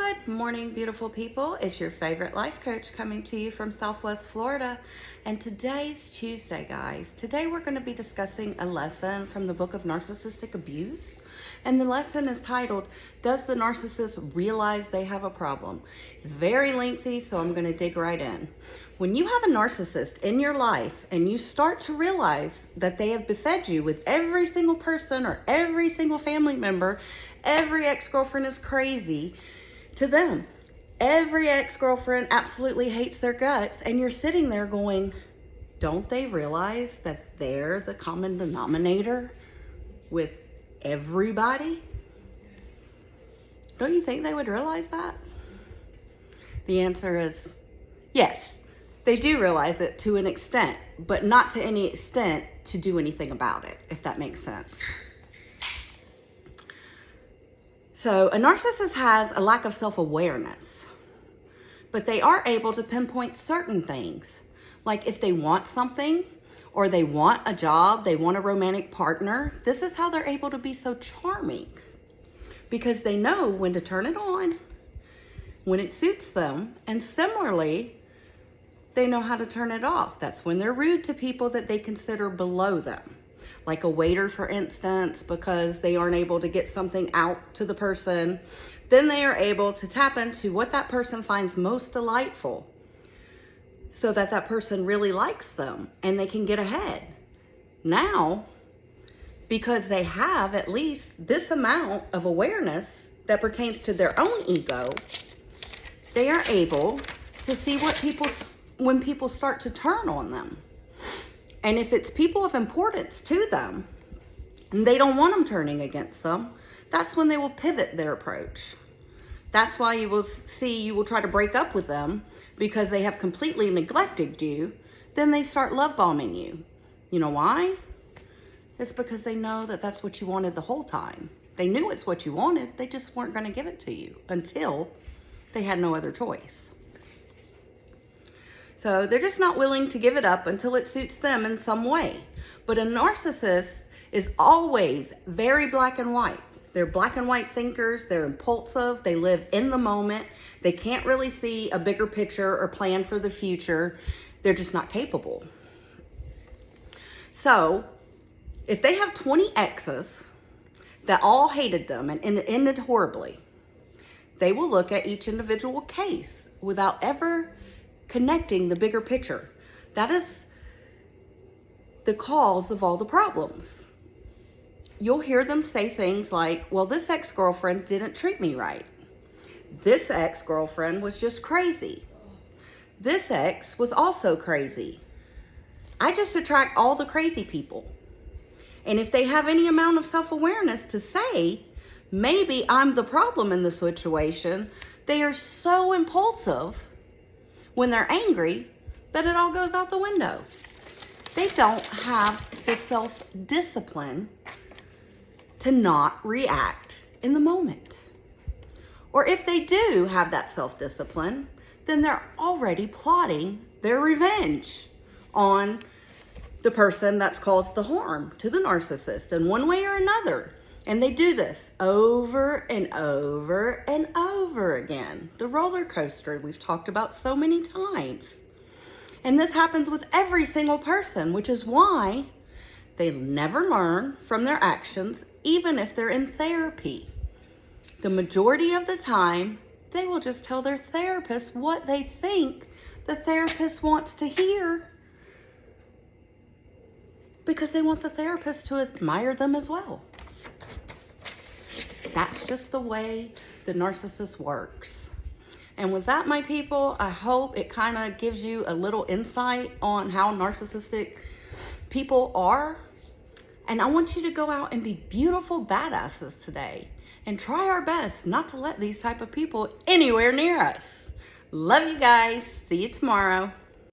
Good morning, beautiful people. It's your favorite life coach coming to you from Southwest Florida. And today's Tuesday, guys. Today we're going to be discussing a lesson from the book of Narcissistic Abuse. And the lesson is titled, Does the Narcissist Realize They Have a Problem? It's very lengthy, so I'm going to dig right in. When you have a narcissist in your life and you start to realize that they have befed you with every single person or every single family member, every ex-girlfriend is crazy to them. Every ex-girlfriend absolutely hates their guts, and you're sitting there going, don't they realize that they're the common denominator with everybody? Don't you think they would realize that? The answer is yes. They do realize it to an extent, but not to any extent to do anything about it, if that makes sense. So a narcissist has a lack of self-awareness, but they are able to pinpoint certain things. Like if they want something or they want a job, they want a romantic partner, this is how they're able to be so charming, because they know when to turn it on, when it suits them, and similarly, they know how to turn it off. That's when they're rude to people that they consider below them. Like a waiter, for instance, because they aren't able to get something out to the person. Then they are able to tap into what that person finds most delightful so that that person really likes them and they can get ahead. Now, because they have at least this amount of awareness that pertains to their own ego, they are able to see when people start to turn on them. And if it's people of importance to them and they don't want them turning against them, that's when they will pivot their approach. That's why you will try to break up with them because they have completely neglected you. Then they start love bombing you. You know why? It's because they know that that's what you wanted the whole time. They knew it's what you wanted. They just weren't going to give it to you until they had no other choice. So they're just not willing to give it up until it suits them in some way. But a narcissist is always very black and white. They're black and white thinkers. They're impulsive. They live in the moment. They can't really see a bigger picture or plan for the future. They're just not capable. So if they have 20 exes that all hated them and ended horribly, they will look at each individual case without ever connecting the bigger picture. That is the cause of all the problems. You'll hear them say things like, well, this ex-girlfriend didn't treat me right. This ex-girlfriend was just crazy. This ex was also crazy. I just attract all the crazy people. And if they have any amount of self-awareness to say, maybe I'm the problem in the situation, they are so impulsive when they're angry that it all goes out the window. They don't have the self-discipline to not react in the moment. Or if they do have that self-discipline, then they're already plotting their revenge on the person that's caused the harm to the narcissist in one way or another. And they do this over and over and over again. The roller coaster we've talked about so many times. And this happens with every single person, which is why they never learn from their actions, even if they're in therapy. The majority of the time, they will just tell their therapist what they think the therapist wants to hear because they want the therapist to admire them as well. That's just the way the narcissist works. And with that, my people, I hope it kind of gives you a little insight on how narcissistic people are. And I want you to go out and be beautiful badasses today and try our best not to let these type of people anywhere near us. Love you guys. See you tomorrow.